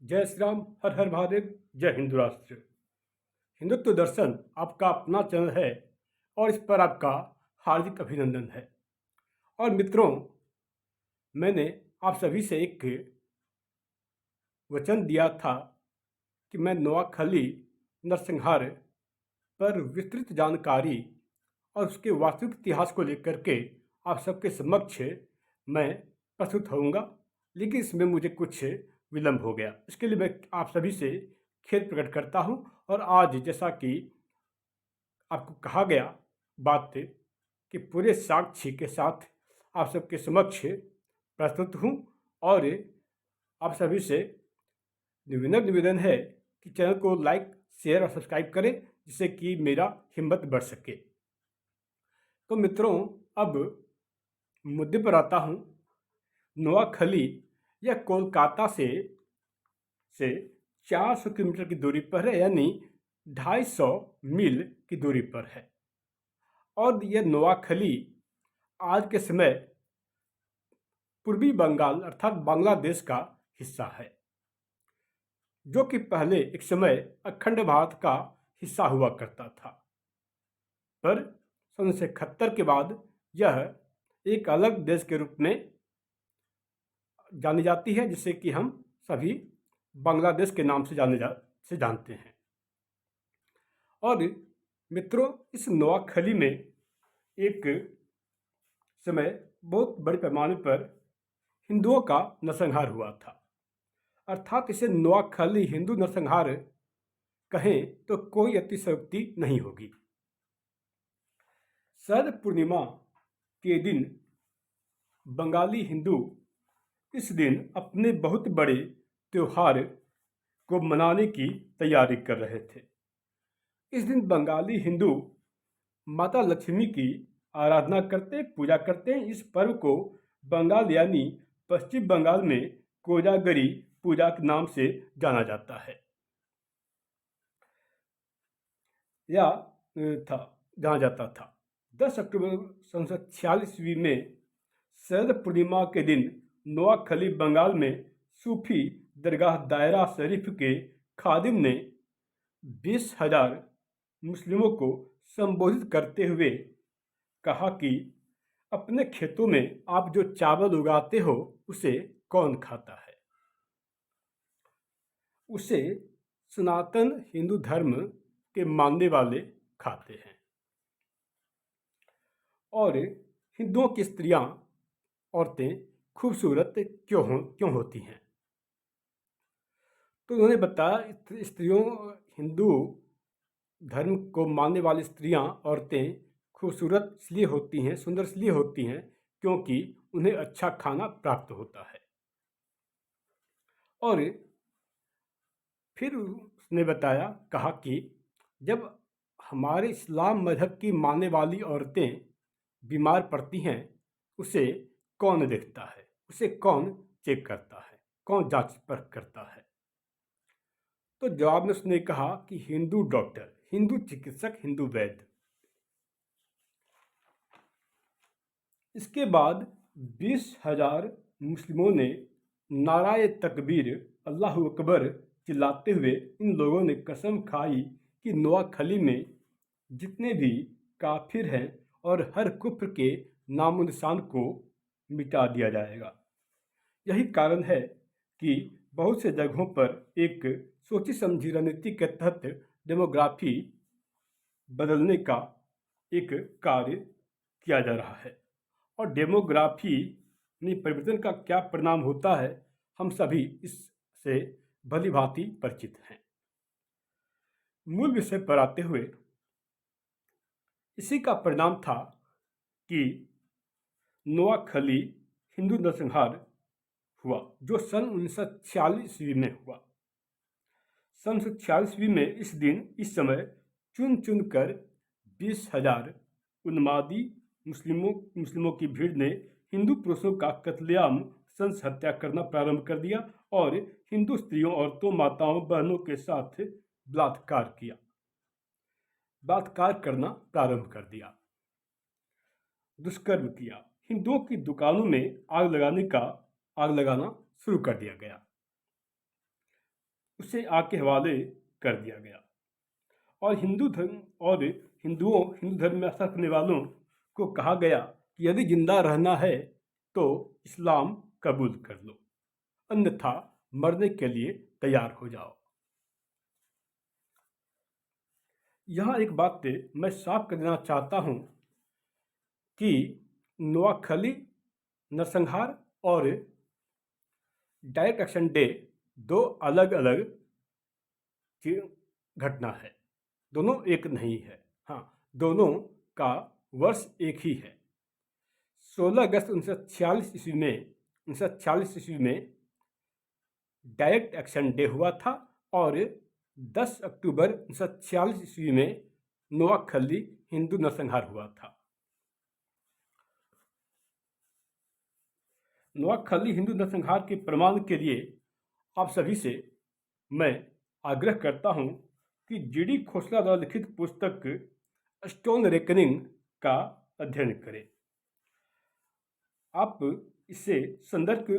जय श्री राम, हर हर महादेव, जय हिंदू राष्ट्र। हिंदुत्व दर्शन आपका अपना चैनल है और इस पर आपका हार्दिक अभिनंदन है। और मित्रों, मैंने आप सभी से एक वचन दिया था कि मैं नोआखली नरसंहार पर विस्तृत जानकारी और उसके वास्तविक इतिहास को लेकर के आप सबके समक्ष मैं प्रस्तुत होऊंगा, लेकिन इसमें मुझे कुछ विलंब हो गया। इसके लिए मैं आप सभी से खेद प्रकट करता हूं। और आज जैसा कि आपको कहा गया बात थी कि पूरे साक्ष्य के साथ आप सबके समक्ष प्रस्तुत हूं। और आप सभी से निवेदन है कि चैनल को लाइक, शेयर और सब्सक्राइब करें, जिससे कि मेरा हिम्मत बढ़ सके। तो मित्रों, अब मुद्दे पर आता हूं। नोआखली यह कोलकाता से 400 किलोमीटर की दूरी पर है, यानी 250 मील की दूरी पर है। और यह नोआखली आज के समय पूर्वी बंगाल अर्थात बांग्लादेश का हिस्सा है, जो कि पहले एक समय अखंड भारत का हिस्सा हुआ करता था। पर 1971 के बाद यह एक अलग देश के रूप में जानी जाती है, जिसे कि हम सभी बांग्लादेश के नाम से जानते हैं। और मित्रों, इस नोआखली में एक समय बहुत बड़े पैमाने पर हिंदुओं का नरसंहार हुआ था। अर्थात इसे नोआखली हिंदू नरसंहार कहें तो कोई अतिशयोक्ति नहीं होगी। शरद पूर्णिमा के दिन बंगाली हिंदू इस दिन अपने बहुत बड़े त्योहार को मनाने की तैयारी कर रहे थे। इस दिन बंगाली हिंदू माता लक्ष्मी की आराधना करते, पूजा करते हैं। इस पर्व को बंगाल यानी पश्चिम बंगाल में कोजागरी पूजा के नाम से जाना जाता है या था जाना जाता था। 10 अक्टूबर 1946 में शरद पूर्णिमा के दिन नोआखली बंगाल में सूफी दरगाह दायरा शरीफ के खादिम ने 20,000 मुस्लिमों को संबोधित करते हुए कहा कि अपने खेतों में आप जो चावल उगाते हो उसे कौन खाता है? उसे सनातन हिंदू धर्म के मानने वाले खाते हैं। और हिंदुओं की स्त्रियां, औरतें खूबसूरत क्यों होती हैं? तो उन्होंने बताया, स्त्रियों, हिंदू धर्म को मानने वाली स्त्रियां, औरतें खूबसूरत इसलिए होती हैं, सुंदर इसलिए होती हैं क्योंकि उन्हें अच्छा खाना प्राप्त होता है। और फिर उसने बताया, कहा कि जब हमारे इस्लाम मजहब की मानने वाली औरतें बीमार पड़ती हैं, उसे कौन देखता है? उसे कौन चेक करता है? कौन जांच परख करता है? तो जवाब में उसने कहा कि हिंदू डॉक्टर, हिंदू चिकित्सक, हिंदू वैद्य। इसके बाद 20,000 मुस्लिमों ने नाराए तकबीर, अल्लाह अकबर चिल्लाते हुए इन लोगों ने कसम खाई कि नोआखली में जितने भी काफिर हैं और हर कुफ्र के नामो निशान को मिटा दिया जाएगा। यही कारण है कि बहुत से जगहों पर एक सोची समझी रणनीति के तहत डेमोग्राफी बदलने का एक कार्य किया जा रहा है। और डेमोग्राफी में परिवर्तन का क्या परिणाम होता है, हम सभी इससे भली भांति परिचित हैं। मूल विषय पर आते हुए, इसी का परिणाम था कि नोआखली हिंदू नरसंहार हुआ, जो सन 1946 ईस्वी में हुआ। सन 1946 ईस्वी में इस समय चुन चुन कर 20,000 उन्मादी मुस्लिमों की भीड़ ने हिंदू पुरुषों का कत्लेआम, संस हत्या करना प्रारंभ कर दिया और हिंदू स्त्रियों, औरतों, माताओं, बहनों के साथ बलात्कार करना प्रारंभ कर दिया, दुष्कर्म किया। हिंदुओं की दुकानों में आग लगाना शुरू कर दिया गया। उसे आग के हवाले कर दिया गया। और हिंदू धर्म में ऐसा करने वालों को कहा गया कि यदि जिंदा रहना है तो इस्लाम कबूल कर लो, अन्यथा मरने के लिए तैयार हो जाओ। यहाँ एक बात मैं साफ कर देना चाहता हूँ कि नोआखली नरसंहार और डायरेक्ट एक्शन डे दो अलग अलग घटना है, दोनों एक नहीं है। हाँ, दोनों का वर्ष एक ही है। 16 अगस्त 1946 ईस्वी में डायरेक्ट एक्शन डे हुआ था और 10 अक्टूबर 1946 ईस्वी में नोआखली हिंदू नरसंहार हुआ था। नोआखली हिंदू नरसंहार के प्रमाण के लिए आप सभी से मैं आग्रह करता हूं कि जीडी खोसला द्वारा लिखित पुस्तक स्टोन रेकनिंग का अध्ययन करें। आप इसे संदर्भ के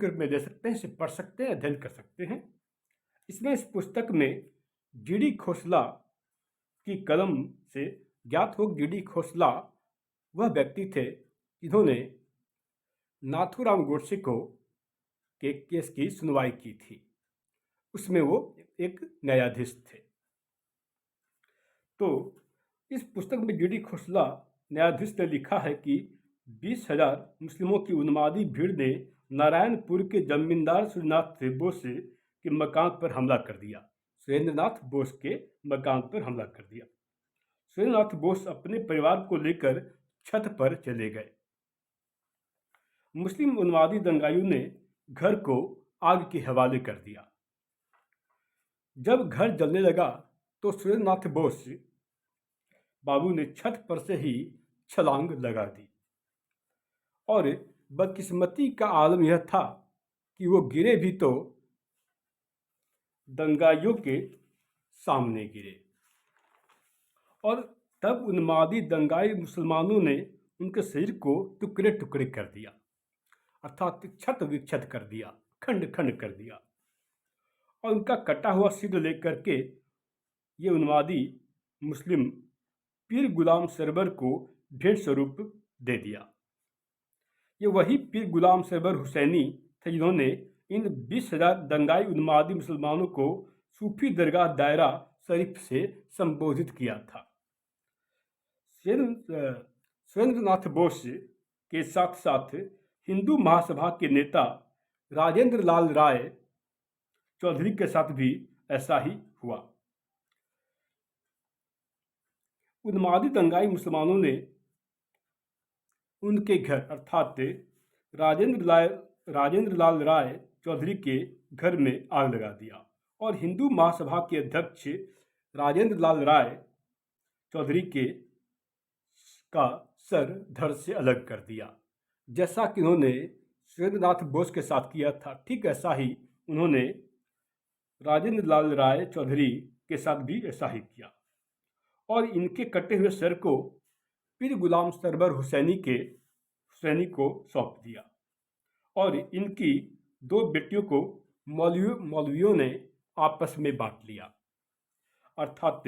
रूप में ले सकते हैं, इसे पढ़ सकते हैं, अध्ययन कर सकते हैं। इसमें इस पुस्तक में जीडी खोसला की कलम से ज्ञात हो जीडी खोसला वह व्यक्ति थे जिन्होंने नाथूराम गोडसे के केस की सुनवाई की थी। उसमें वो एक न्यायाधीश थे। तो इस पुस्तक में जीडी खोसला न्यायाधीश ने लिखा है कि 20,000 मुस्लिमों की उन्मादी भीड़ ने नारायणपुर के जमींदार सुरेंद्रनाथ बोस के मकान पर हमला कर दिया। सुरेंद्रनाथ बोस अपने परिवार को लेकर छत पर चले गए। मुस्लिम उन्मादी दंगाइयों ने घर को आग के हवाले कर दिया। जब घर जलने लगा तो सुरेंद्रनाथ बोस बाबू ने छत पर से ही छलांग लगा दी और बदकिस्मती का आलम यह था कि वो गिरे भी तो दंगाइयों के सामने गिरे और तब उन्मादी दंगाई मुसलमानों ने उनके शरीर को टुकड़े टुकड़े कर दिया, अर्थात क्षत विक्षत कर दिया, खंड खंड कर दिया और उनका कटा हुआ सिर लेकर के ये उन्मादी मुस्लिम पीर गुलाम सरवर को भेंट स्वरूप दे दिया। ये वही पीर गुलाम सरवर हुसैनी थे जिन्होंने इन 20,000 दंगाई उन्मादी मुसलमानों को सूफी दरगाह दायरा शरीफ से संबोधित किया था। सुरेंद्रनाथ बोस के साथ साथ हिंदू महासभा के नेता राजेंद्र लाल राय चौधरी के साथ भी ऐसा ही हुआ। उन्मादी दंगाई मुसलमानों ने उनके घर अर्थात राजेंद्र लाल राय चौधरी के घर में आग लगा दिया और हिंदू महासभा के अध्यक्ष राजेंद्र लाल राय चौधरी का सर धड़ से अलग कर दिया। जैसा कि उन्होंने सुरेंद्रनाथ बोस के साथ किया था, ठीक ऐसा ही उन्होंने राजेंद्र लाल राय चौधरी के साथ भी ऐसा ही किया और इनके कटे हुए सर को पीर गुलाम सरवर हुसैनी को सौंप दिया और इनकी 2 बेटियों को मौलवियों ने आपस में बांट लिया, अर्थात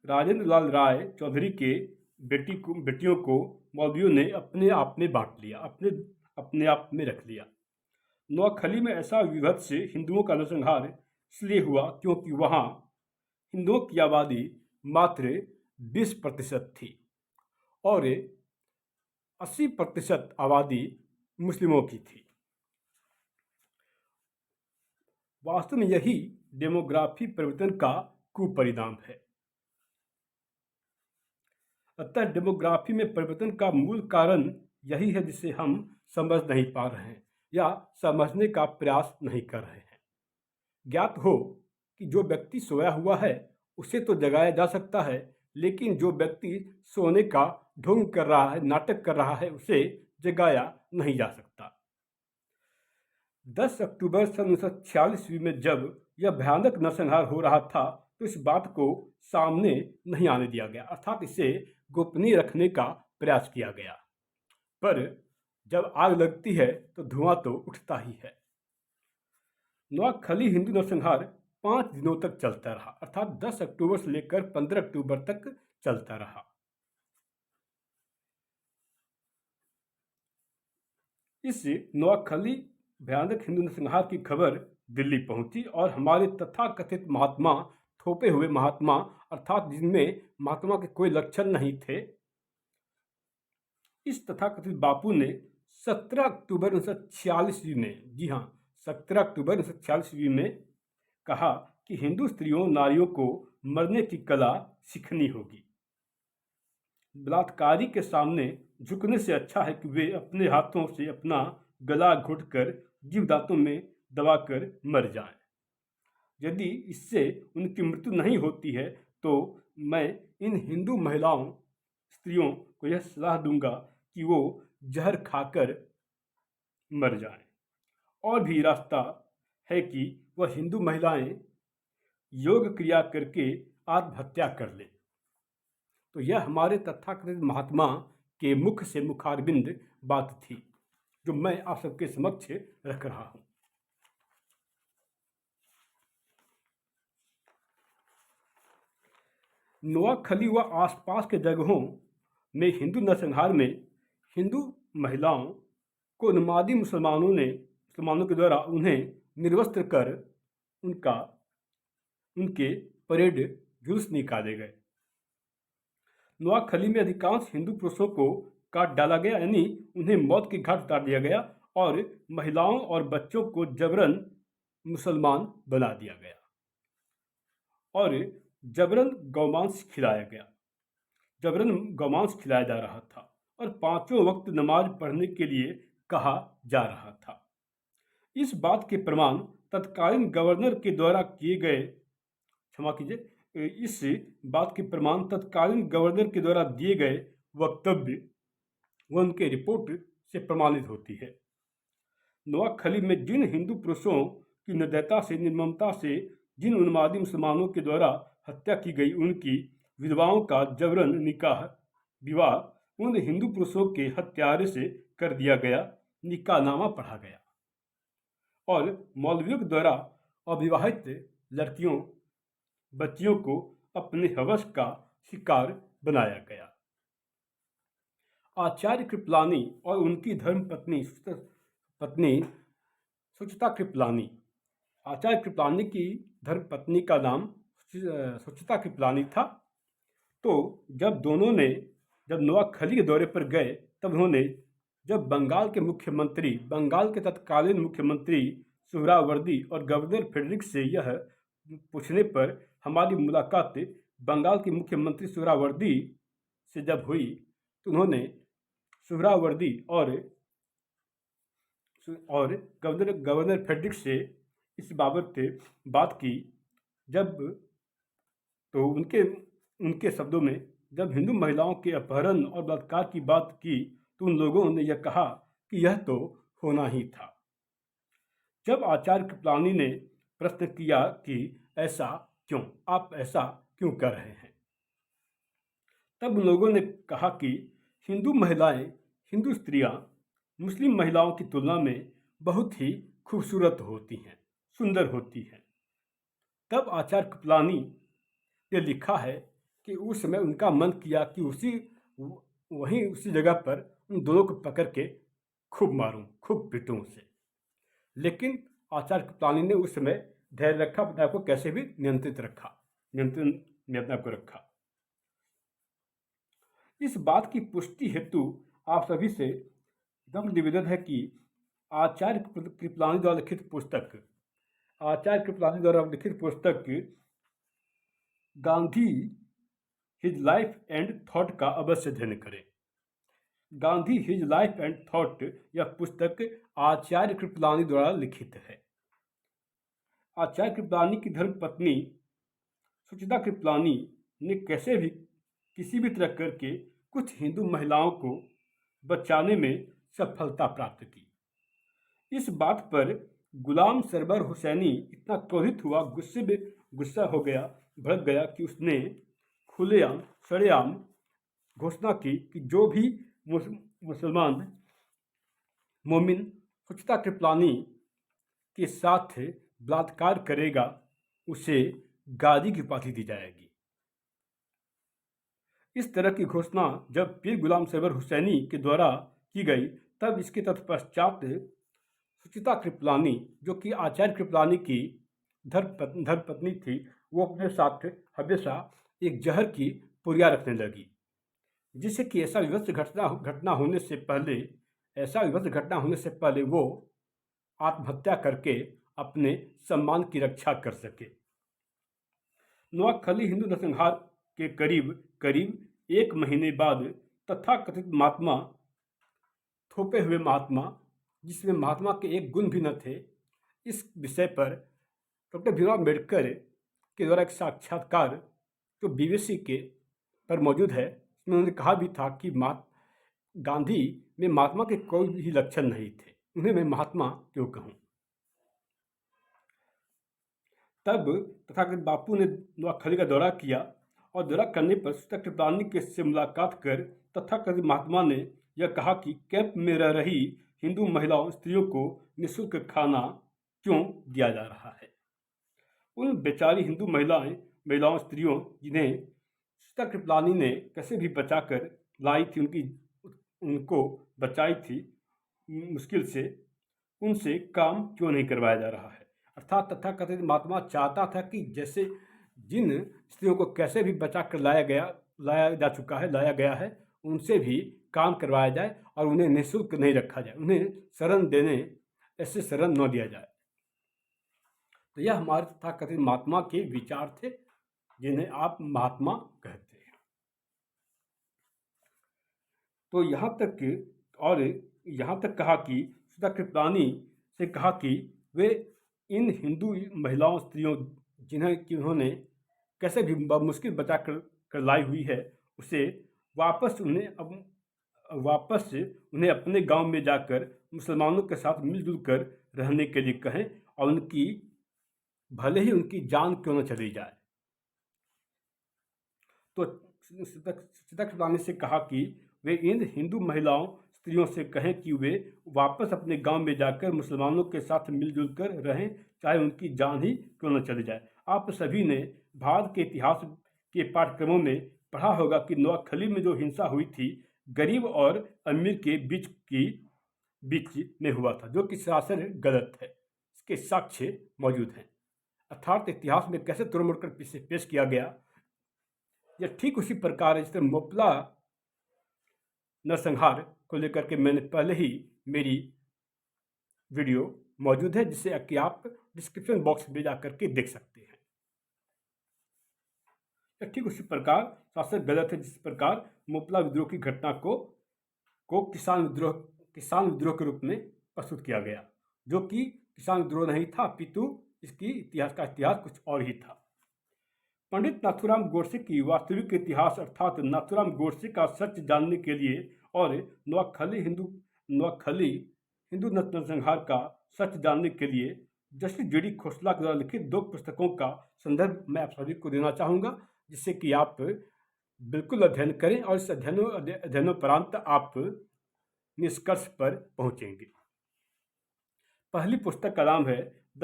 राजेंद्र लाल राय चौधरी के बेटियों को मौलवियों ने अपने आप में बांट लिया, अपने आप में रख लिया। नोआखली में ऐसा विभत्स हिंदुओं का नरसंहार इसलिए हुआ क्योंकि वहाँ हिंदुओं की आबादी मात्र 20% थी और 80% आबादी मुस्लिमों की थी। वास्तव में यही डेमोग्राफी परिवर्तन का कुपरिणाम है। अतः डेमोग्राफी में परिवर्तन का मूल कारण यही है जिसे हम समझ नहीं पा रहे हैं या समझने का प्रयास नहीं कर रहे हैं। ज्ञात हो कि जो व्यक्ति सोया हुआ है उसे तो जगाया जा सकता है, लेकिन जो व्यक्ति सोने का ढोंग कर रहा है, नाटक कर रहा है, उसे जगाया नहीं जा सकता। 10 अक्टूबर सन 1946 ईस्वी में जब यह भयानक नरसंहार हो रहा था तो इस बात को सामने नहीं आने दिया गया, अर्थात इसे गोपनीय रखने का प्रयास किया गया। पर जब आग लगती है तो धुआं तो उठता ही है। नोआखली हिंदू नरसंहार 5 दिनों तक चलता रहा, अर्थात 10 अक्टूबर से लेकर 15 अक्टूबर तक चलता रहा। इस नोआखली भयानक हिंदू नरसंहार की खबर दिल्ली पहुंची और हमारे तथाकथित महात्मा, थोपे हुए महात्मा, अर्थात जिनमें महात्मा के कोई लक्षण नहीं थे, इस तथाकथित बापू ने 17 अक्टूबर 1946 ईस्वी में, जी हाँ 17 अक्टूबर 1946 ईस्वी में कहा कि हिंदू स्त्रियों नारियों को मरने की कला सीखनी होगी। बलात्कारी के सामने झुकने से अच्छा है कि वे अपने हाथों से अपना गला घोंटकर जीवदांतों में दबाकर मर जाएं। यदि इससे उनकी मृत्यु नहीं होती है तो मैं इन हिंदू महिलाओं, स्त्रियों को यह सलाह दूंगा कि वो जहर खाकर मर जाएं। और भी रास्ता है कि वह हिंदू महिलाएं योग क्रिया करके आत्महत्या कर लें। तो यह हमारे तथाकथित महात्मा के मुख से मुखारबिंद बात थी, जो मैं आप सबके समक्ष रख रहा हूं। नोआखली व आसपास के जगहों में हिंदू नरसंहार में हिंदू महिलाओं को उन्मादी मुसलमानों के द्वारा उन्हें निर्वस्त्र कर उनके परेड जुलूस निकाले गए। नोआखली में अधिकांश हिंदू पुरुषों को काट डाला गया, यानी उन्हें मौत के घाट उतार दिया गया और महिलाओं और बच्चों को जबरन मुसलमान बना दिया गया और जबरन गौमांस खिलाया गया। जबरन गौमांस खिलाया जा रहा था और 5 वक्त नमाज पढ़ने के लिए कहा जा रहा था। इस बात के प्रमाण तत्कालीन गवर्नर के द्वारा किए गए, क्षमा कीजिए, इस बात के प्रमाण तत्कालीन गवर्नर के द्वारा दिए गए वक्तव्य व उनके रिपोर्ट से प्रमाणित होती है। नोआखली में जिन हिंदू पुरुषों की निर्दयता से, निर्ममता से जिन उन्मादी मुसलमानों के द्वारा हत्या की गई, उनकी विधवाओं का जबरन निकाह विवाह उन हिंदू पुरुषों के हत्यारे से कर दिया गया, निकाहनामा पढ़ा गया और मौलवियों के द्वारा अविवाहित लड़कियों, बच्चियों को अपने हवस का शिकार बनाया गया। आचार्य कृपलानी और उनकी धर्म पत्नी सुचिता कृपलानी, आचार्य कृपलानी की धर्म पत्नी का नाम सुचिता कृपलानी था। तो जब नोआखली के दौरे पर गए, तब उन्होंने जब बंगाल के तत्कालीन मुख्यमंत्री सुहरावर्दी और गवर्नर फ्रेडरिक से यह पूछने पर हमारी मुलाकात बंगाल के मुख्यमंत्री सुहरावर्दी से जब हुई, तो उन्होंने सुहरावर्दी और गवर्नर फ्रेडरिक से इस बाबत बात की। जब तो उनके शब्दों में जब हिंदू महिलाओं के अपहरण और बलात्कार की बात की, तो उन लोगों ने यह कहा कि यह तो होना ही था। जब आचार्य कृपलानी ने प्रश्न किया कि ऐसा क्यों, आप ऐसा क्यों कर रहे हैं, तब उन लोगों ने कहा कि हिंदू महिलाएं, हिंदू स्त्रियां मुस्लिम महिलाओं की तुलना में बहुत ही खूबसूरत होती हैं, सुंदर होती हैं। तब आचार्य कृपलानी ने लिखा है कि उस समय उनका मन किया कि उसी जगह पर उन दोनों को पकड़ के खूब मारूं, खूब पीटूं उसे। लेकिन आचार्य कृपलानी ने उस समय धैर्य रखा, अपने आप को कैसे भी नियंत्रण में अपने आप को रखा। इस बात की पुष्टि हेतु आप सभी से एकदम निवेदन है कि आचार्य कृपलानी द्वारा लिखित पुस्तक Gandhi his life and thought का अवश्य अध्ययन करें। Gandhi his life and thought, यह पुस्तक आचार्य कृपलानी द्वारा लिखित है। आचार्य कृपलानी की धर्म पत्नी सुचिता कृपलानी ने कैसे भी किसी भी तरह करके कुछ हिंदू महिलाओं को बचाने में सफलता प्राप्त की। इस बात पर गुलाम सरवर हुसैनी इतना क्रोधित हुआ, गुस्सा हो गया, भड़क गया कि उसने खुलेआम सरेआम घोषणा की कि जो भी मुसलमान मोमिन सुचिता कृपलानी के साथ बलात्कार करेगा उसे गाजी की उपाधि दी जाएगी। इस तरह की घोषणा जब पीर गुलाम सरवर हुसैनी के द्वारा की गई, तब इसके तत्पश्चात सुचिता कृपलानी, जो कि आचार्य कृपलानी की धर्मपत्नी थी, वो अपने साथ हमेशा एक जहर की पुड़िया रखने लगी, जिससे कि ऐसा विभत्स घटना होने से पहले वो आत्महत्या करके अपने सम्मान की रक्षा कर सके। नोआखली हिंदू नरसंहार के करीब 1 महीने बाद तथाकथित महात्मा, थोपे हुए महात्मा, जिसमें महात्मा के एक गुण भी न थे, इस विषय पर डॉक्टर भीमराव अम्बेडकर के द्वारा एक साक्षात्कार जो बीबीसी के पर मौजूद है, उसमें उन्होंने कहा भी था कि गांधी में महात्मा के कोई भी लक्षण नहीं थे, उन्हें मैं महात्मा क्यों कहूँ। तब तथाकथित बापू ने नोआखली का दौरा किया और दौरा करने पर सुचिता कृपलानी से मुलाकात कर तथाकथित महात्मा ने यह कहा कि कैंप में रह रही हिंदू महिलाओं स्त्रियों को निःशुल्क खाना क्यों दिया जा रहा है। उन बेचारी हिंदू महिलाओं स्त्रियों जिन्हें सुचिता कृपलानी ने कैसे भी बचाकर लाई थी, उनको बचाई थी मुश्किल से, उनसे काम क्यों नहीं करवाया जा रहा है। अर्थात तथाकथित महात्मा चाहता था कि जैसे जिन स्त्रियों को कैसे भी बचा कर लाया गया है, उनसे भी काम करवाया जाए और उन्हें निःशुल्क नहीं रखा जाए, उन्हें शरण देने ऐसे शरण न दिया जाए। तो यह हमारे तथाकथित महात्मा के विचार थे, जिन्हें आप महात्मा कहते हैं। तो यहाँ तक कहा कि सुचिता कृपलानी से कहा कि वे इन हिंदू महिलाओं स्त्रियों जिन्होंने कैसे भी मुश्किल बचा कर लाई हुई है, उसे वापस उन्हें अपने गांव में जाकर मुसलमानों के साथ मिलजुल कर रहने के लिए कहें, और भले ही उनकी जान क्यों न चली जाए। तो सुचिता कृपलानी से कहा कि वे इन हिंदू महिलाओं स्त्रियों से कहें कि वे वापस अपने गांव में जाकर मुसलमानों के साथ मिलजुल कर रहें, चाहे उनकी जान ही क्यों न चली जाए। आप सभी ने भारत के इतिहास के पाठ्यक्रमों में पढ़ा होगा कि नोआखली में जो हिंसा हुई थी, गरीब और अमीर के बीच में हुआ था, जो कि सरासर गलत है। इसके साक्ष्य मौजूद हैं। अर्थात इतिहास में कैसे तोड़ मोड़ कर पेश किया गया, यह ठीक उसी प्रकार है जिस तरह मोपला नरसंहार को लेकर के मैंने पहले ही मेरी वीडियो मौजूद है, जिसे कि आप डिस्क्रिप्शन बॉक्स में जाकर के देख सकते हैं। ठीक उसी प्रकार शासक गलत है जिस प्रकार मोपला विद्रोह की घटना को किसान विद्रोह के रूप में प्रस्तुत किया गया, जो कि किसान विद्रोह नहीं था, अपितु इसकी इतिहास कुछ और ही था। पंडित नाथूराम गोडसे की वास्तविक इतिहास अर्थात नाथूराम गोडसे का सच जानने के लिए और नोआखली हिंदू नरसंहार का सच जानने के लिए जस्टिस जी.डी. खोसला के द्वारा लिखित 2 पुस्तकों का संदर्भ मैं आप सभी को देना चाहूँगा, जिससे कि आप बिल्कुल अध्ययन करें और इस अध्ययनोपरांत आप निष्कर्ष पर पहुँचेंगे। पहली पुस्तक का नाम है the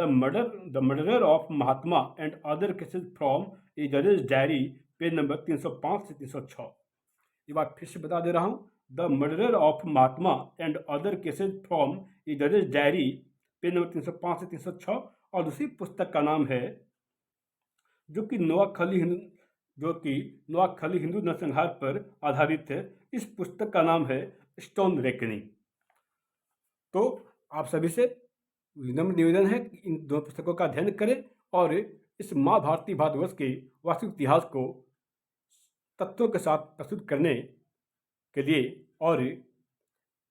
murder of Mahatma and other cases from a जजेस डायरी, पेज नंबर 305 से 306। ये बात फिर से बता दे रहा हूँ, the murder of Mahatma and other cases from a जजेस डायरी, पेज नंबर 305 से 306। और दूसरी पुस्तक का नाम है जो कि नोआखली हिंदू नरसंहार पर आधारित है। इस पुस्तक का नाम है स्टोन रेकनिंग। तो आप सभी से विनम्र निवेदन है कि इन 2 पुस्तकों का अध्ययन करें और इस माँ भारती भारतवर्ष के वास्तविक इतिहास को तथ्यों के साथ प्रस्तुत करने के लिए और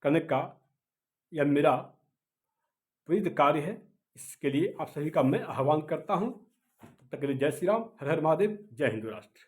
करने का यह मेरा प्रेरित कार्य है। इसके लिए आप सभी का मैं आह्वान करता हूँ। तब तक के लिए जय श्री राम, हर हर महादेव, जय हिंदू राष्ट्र।